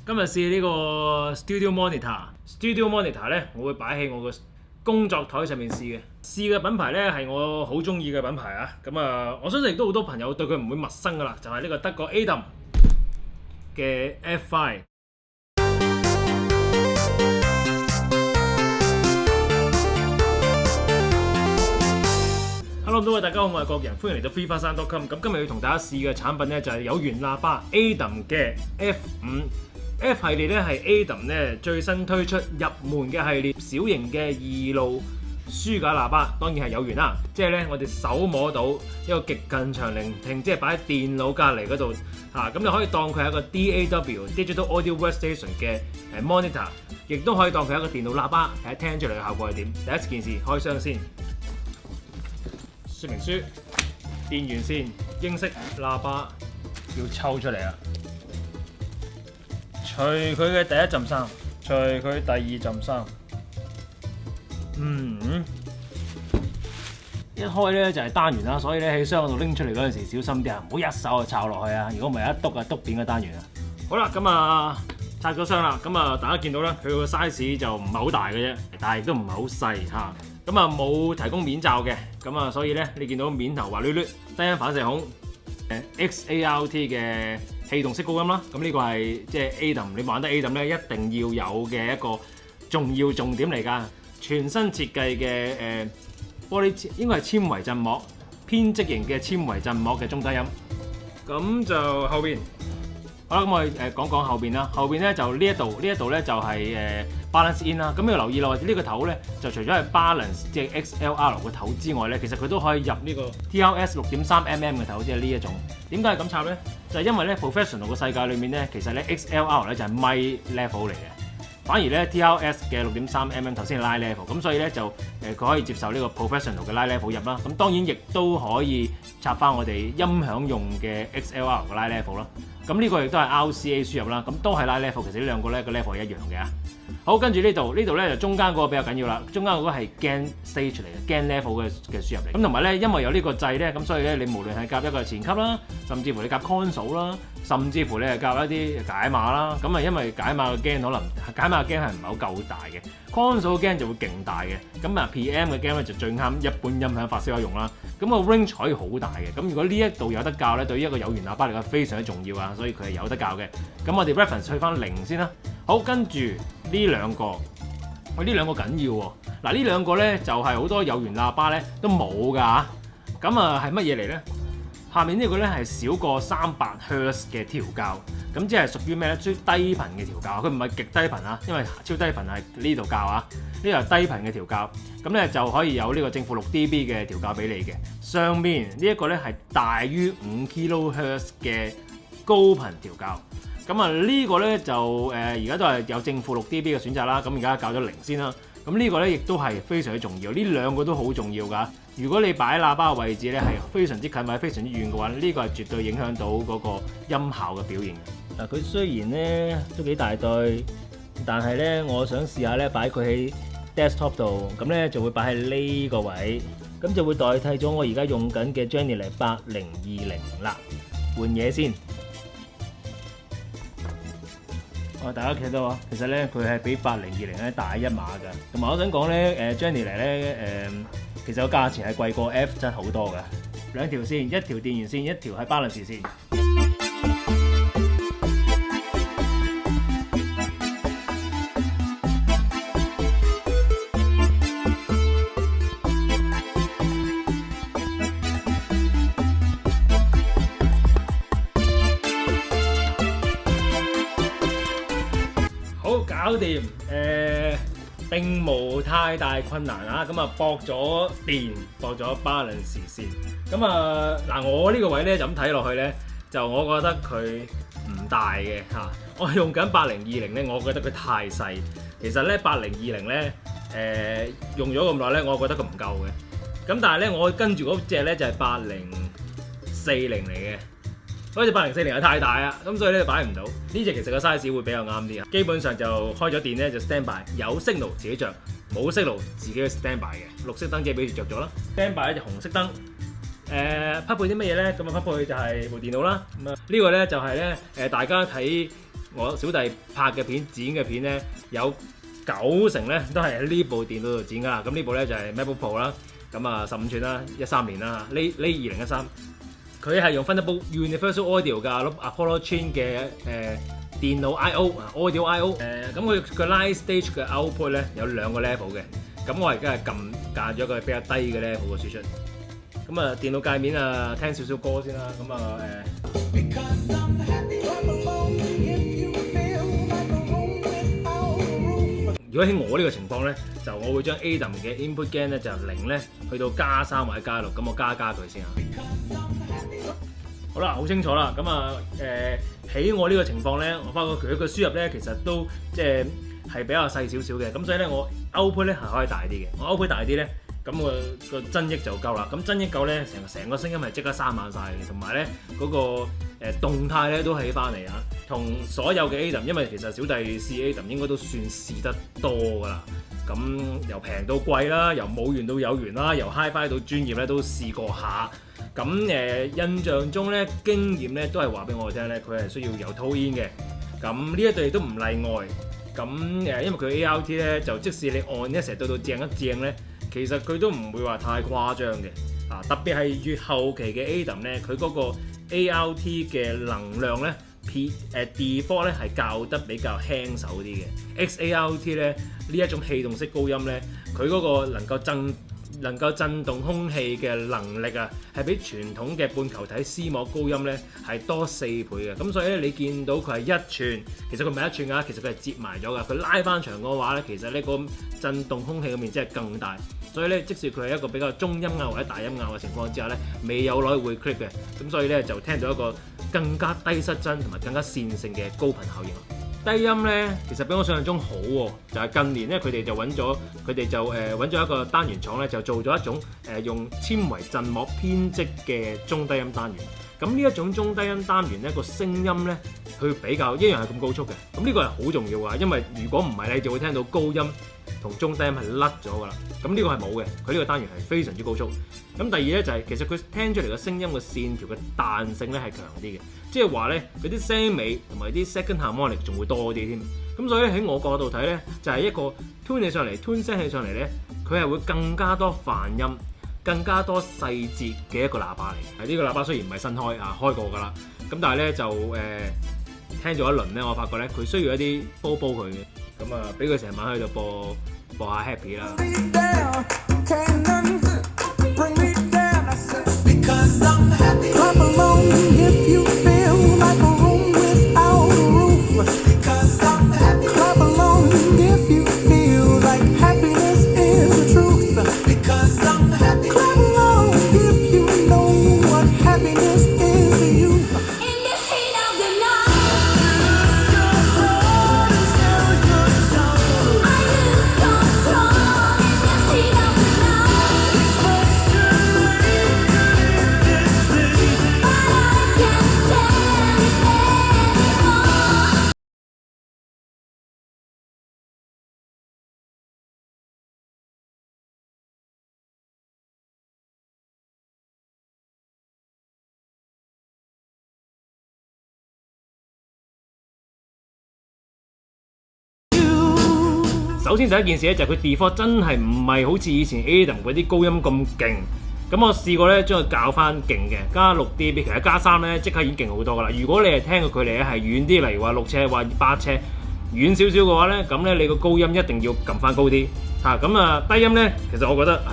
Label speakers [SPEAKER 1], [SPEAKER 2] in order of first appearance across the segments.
[SPEAKER 1] 今日試呢個 Studio Monitor。Studio Monitor 咧，我會擺喺我個工作台上面試嘅。試嘅品牌咧係我好中意嘅品牌啊。咁啊，我相信亦都好多朋友對佢唔會陌生噶啦，就係呢個德國 ADAM 嘅 F5。Hello， 各位大家好，我係國人，歡迎嚟到 freefasan.com。咁今日要同大家試嘅產品咧就係有源喇叭 ADAM 嘅 F5。F 系列咧係 ADAM 咧最新推出入門嘅系列，小型嘅2路書架喇叭，當然係有源啦。即係咧我哋手摸到一個極近長聆聽，即係擺喺電腦隔離嗰度嚇，咁你可以當佢係一個 DAW Digital Audio Workstation 嘅monitor， 亦都可以當佢係一個電腦喇叭，睇下聽出嚟嘅效果係點。第一件事開箱先，說明書、電源線、英式喇叭要抽出嚟啊！除佢嘅第一浸衫，除佢第二浸衫。一開咧就係單元啦，所以咧喺箱度拎出嚟嗰陣時小心啲啊，唔好一手就摷落去啊！如果唔係一篤啊篤扁個單元啊！好啦，咁啊拆咗箱啦，咁啊大家見到咧佢個 size 就唔係好大嘅啫，但係亦都唔係好細嚇。咁啊冇提供面罩嘅，咁啊所以咧你見到面頭滑捋捋，低音反射孔，XART 嘅氣動式高音啦。咁呢個係即係 ADAM， 你玩得 ADAM 咧一定要有嘅一個重點嚟㗎。全新設計嘅玻璃應該係纖維振膜，編織型嘅纖維振膜嘅中低音。咁就後邊，好啦，咁我哋講講後邊啦。後邊咧就呢一度咧就係balance in 啦。咁要留意咯，呢個頭咧就除咗係 balance 即係 XLR 個頭之外咧，其實佢都可以入呢個 TRS 6.3mm 嘅頭，即係呢一種。點解係咁插咧？就係因為咧 professional 個世界裏面咧，其實咧 XLR 咧就係咪 level 嚟嘅。反而咧 TRS 嘅 6.3mm 頭先係拉 level， 咁所以咧就佢可以接受呢個 professional 嘅拉 level 入啦。咁當然亦都可以插翻我哋音響用嘅 XLR 嘅拉 level 啦。咁呢個亦都係 RCA 輸入啦，咁都係拉 level。其實呢兩個咧個 level 係一樣嘅。好，跟住呢度咧就中間嗰個比較緊要啦。中間嗰個係 gain stage 嚟嘅 gain level 嘅輸入嚟。咁同埋咧，因為有呢個掣咧，咁所以咧你無論係夾一個前級啦，甚至乎你夾 console 啦，甚至乎你係夾一啲解碼啦。咁啊，因為解碼嘅 gain 可能解碼嘅 gain 係唔係好夠大嘅 ，console 嘅 gain 就會勁大嘅。咁啊 PM 嘅 gain 咧就最啱一般音響發燒友用啦。咁個 range 可以好大嘅。咁如果呢一度有得校咧，對於一個有源喇叭嚟講非常之重要啊，所以佢係有得校嘅。咁我哋 reference 去翻0先啦。好，跟住呢兩個，呢兩個緊要喎。嗱，呢兩個咧就係好多有源喇叭咧都冇㗎嚇。咁啊係乜嘢嚟咧？下面呢個咧係少過300 Hz 嘅調校，咁即係屬於咩咧？最低頻嘅調校，佢唔係極低頻啊，因為超低頻係呢度校啊，呢度係低頻嘅調校，咁咧就可以有呢個正負6 dB 嘅調校俾你嘅。上面呢一個咧係大於5 kHz 嘅高頻調校。咁啊呢個咧就而家都係有正負6 dB 嘅選擇啦。咁而家校咗0先啦。咁呢個咧亦都係非常之重要，呢兩個都好重要㗎。如果你擺喇叭嘅位置咧係非常之近或者非常之遠嘅話，呢個係絕對影響到嗰個音效嘅表現嘅。嗱，佢雖然咧都幾大對，但係咧我想試下咧擺佢喺 desktop 度，咁咧就會擺喺呢個位，咁就會代替咗我而家用緊嘅 Jenny 8020啦。換嘢先。大家睇到啊，其實咧佢係比8020咧大一碼㗎。同埋我想講咧，Jenny 咧其實個價錢係貴過 F 真好多㗎。兩條線，一條電源線，一條係 balance 線。搞掂，並無太大困難啊！咁啊，駁咗電，駁咗 balance 線。咁啊，嗱，我呢個位咧就咁睇落去咧，就我覺得佢唔大嘅嚇。我用緊8020咧，我覺得佢太細。其實咧8020咧，用咗咁耐咧，我覺得佢唔夠嘅。咁但係咧，我跟住嗰隻咧就係8040嚟嘅。嗰隻8040係太大啦，咁所以咧擺唔到。呢隻其實個 size 會比較啱啲啊。基本上就開咗電咧就 stand by，有 signal 自己着，冇 signal 自己去 stand by 嘅。綠色燈即係俾住着咗啦。stand by 一隻紅色燈。匹配啲乜嘢咧？咁啊匹配就係部電腦啦。咁啊呢個咧就係咧大家睇我小弟拍嘅片、剪嘅片咧，有90%咧都係喺呢部電腦度剪㗎啦。咁呢部咧就係 MacBook Pro 啦，咁啊15寸啦，13年啦，呢2013，佢係用 Thunderbolt Universal Audio 㗎，Apollo Chain 嘅電腦 I/O、Audio I/O， 咁佢個 Line Stage 嘅 output 咧有2個 level 嘅，咁我而家係揀咗個比較低嘅 level 嘅輸出。咁啊電腦界面啊聽少少歌先啦，咁啊如果喺我呢個情況咧，就我會將 Adam 嘅 input gain 咧就由0咧去到+3或者+6，咁我加佢先啊。好啦，好清楚啦。咁啊喺我呢個情況咧，我發覺佢個輸入咧其實都即係比較細少少嘅，咁所以咧我 output 咧係可以大啲嘅。我 output 大啲咧，咁個增益就夠啦。咁增益夠咧，成個聲音係即刻生猛晒嘅，同埋咧嗰個動態咧都起翻嚟啊！同所有嘅 Adam， 因為其實小弟試 Adam 應該都算試得多㗎啦。咁由平到貴啦，由冇緣到有緣啦，由 Hi-Fi 到專業咧都試過下。咁印象中咧經驗咧都係話俾我聽咧，佢係需要有套煙嘅。咁呢一對都唔例外。咁因為佢 ART 咧就即使你按一成到正一正咧，其實佢都唔會話太誇張嘅。特別係越後期嘅 Adam 咧，佢嗰個 ART 嘅能量咧，default 咧係校得比較輕手啲嘅。XART 咧呢一種氣動式高音咧，佢嗰個能夠震動空氣嘅能力啊，係比傳統嘅半球體絲膜高音咧係多4倍嘅。咁所以咧，你見到佢係1寸，其實佢唔係1寸㗎，其實佢係折埋咗㗎。佢拉翻長嘅話咧，其實呢個震動空氣嘅面積係更大。所以咧，即使佢係一個比較中音啊或者大音咬嘅情況之下咧，未有攞去會 clip 嘅，咁所以咧就聽到一個更加低失真同埋更加線性嘅高頻效應。低音咧其實比我想象中好喎，就係近年咧佢哋就揾咗一個單元廠咧，就做咗一種用纖維振膜編織嘅中低音單元。咁呢一種中低音單元咧個聲音咧，佢比較一樣係咁高速嘅。咁呢個係好重要㗎，因為如果唔係你就會聽到高音同中低音係甩咗㗎啦。咁呢個係冇嘅，佢呢個單元係非常之高速。咁第二咧就係其實佢聽出嚟嘅聲音嘅線條嘅彈性咧係強啲嘅，即係話咧嗰啲聲尾同埋啲 second harmonic 仲會多啲添。咁所以咧喺我角度睇咧，就係一個 tune 起上嚟 tune 聲起上嚟咧，佢係會更加多泛音、更加多細節嘅一個喇叭嚟。呢個喇叭雖然唔係新開過㗎啦，咁但係咧就聽咗一輪咧，我發覺咧佢需要一啲煲佢嘅，咁啊俾佢成晚喺度播下 happy 啦。首先第一件事咧就係佢 default 真係唔係好似以前 Adam 嗰啲高音咁勁。咁我試過咧將佢校翻勁嘅，加6 dB， 其實加3咧即刻已經勁好多噶啦。如果你係聽嘅距離咧係遠啲，例如話6尺或8尺遠少少嘅話咧，咁咧你個高音一定要撳翻高啲嚇。咁低音咧其實我覺得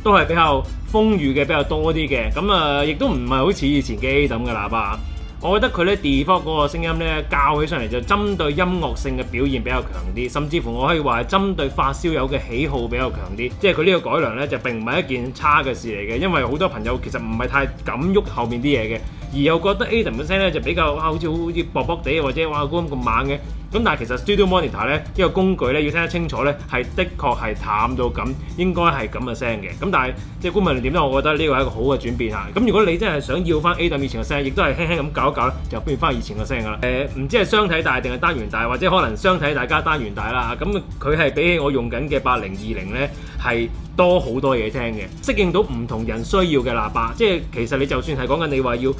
[SPEAKER 1] 都係比較豐裕嘅，比較多啲嘅。咁亦都唔係好似以前嘅 Adam 嘅喇叭。我覺得佢咧 default 嗰個聲音咧校起上嚟就針對音樂性嘅表現比較強啲，甚至乎我可以話係針對發燒友嘅喜好比較強啲。即係佢呢個改良咧就並唔係一件差嘅事嚟嘅，因為好多朋友其實唔係太敢喐後面啲嘢嘅，而又覺得 Adam 嘅聲咧就比較好似薄薄地或者高音咁猛嘅。咁但係其實 Studio Monitor 咧呢個工具咧要聽得清楚咧係的確係淡到咁，應該係咁嘅聲嘅。咁但係即係觀眾點咧，我覺得呢個係一個好嘅轉變嚇。咁如果你真係想要翻 Adam 以前嘅聲，亦都係輕輕咁搞一搞咧，就變翻以前嘅聲噶啦。唔知係雙體大定係單元大，或者可能雙體大加單元大啦。咁佢係比起我用緊嘅8020咧係多好多嘢聽嘅，適應到唔同人需要嘅喇叭。即係其實你就算係講緊你話要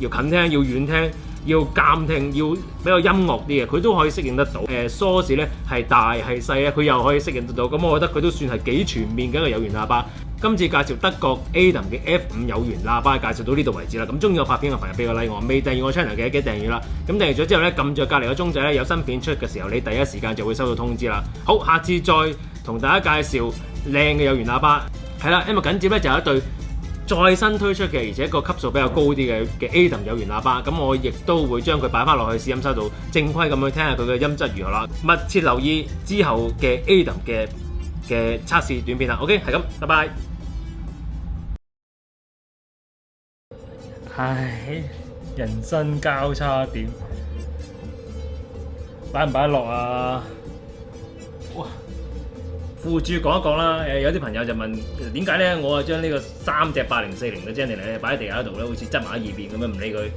[SPEAKER 1] 近聽要遠聽。要監聽，要比較音樂啲嘅，佢都可以適應得到。梳士咧係大係細咧，佢又可以適應得到。咁我覺得佢都算係幾全面嘅一個有源喇叭。今次介紹德國 Adam 嘅 F5 有源喇叭，介紹到呢度為止啦。咁中意我拍片嘅朋友俾個 like 我，未訂閱我 channel 嘅記得訂閱啦。咁訂閱咗之後咧，撳住隔離個鐘仔咧，有新片出嘅時候，你第一時間就會收到通知啦。好，下次再同大家介紹靚嘅有源喇叭。係啦，因為緊接咧就有一對再新推出嘅，而且個級數比較高啲嘅 Adam 有源喇叭。咁我亦都會將佢擺翻落去試音收度，正規咁去聽下佢嘅音質如何啦。密切留意之後嘅 Adam 嘅測試短片啦。OK， 係咁，拜拜。唉，人生交叉點，擺唔擺得落啊？哇！附註講一講啦，有啲朋友就問點解咧？我啊將呢個3隻8040嘅 Jenny 咧擺喺地下度咧，好似執埋喺二邊咁樣唔理佢。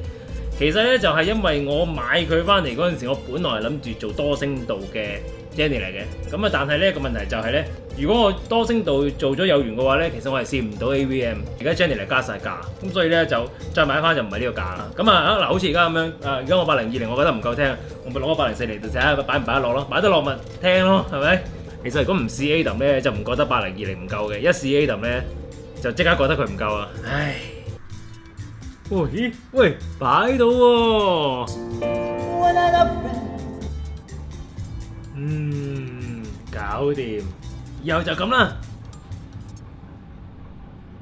[SPEAKER 1] 其實咧就係因為我買佢翻嚟嗰陣時，我本來諗住做多聲道嘅 Jenny 嚟嘅。咁啊，但係咧個問題就係咧，如果我多聲道做咗有源嘅話咧，其實我係試唔到 AVM。而家 Jenny 嚟加晒價，咁所以咧就再買翻就唔係呢個價啦。咁啊嗱，好似而家咁樣，而家我8020我覺得唔夠聽，我咪攞個8040嚟睇下擺唔擺得落咯，擺得落咪聽咯，係咪？其實如果唔試 Adam 咧，就唔覺得8020唔夠嘅；一試 Adam 咧，就即刻覺得佢唔夠啊！唉，喂，擺到喎，搞掂，以後就咁啦。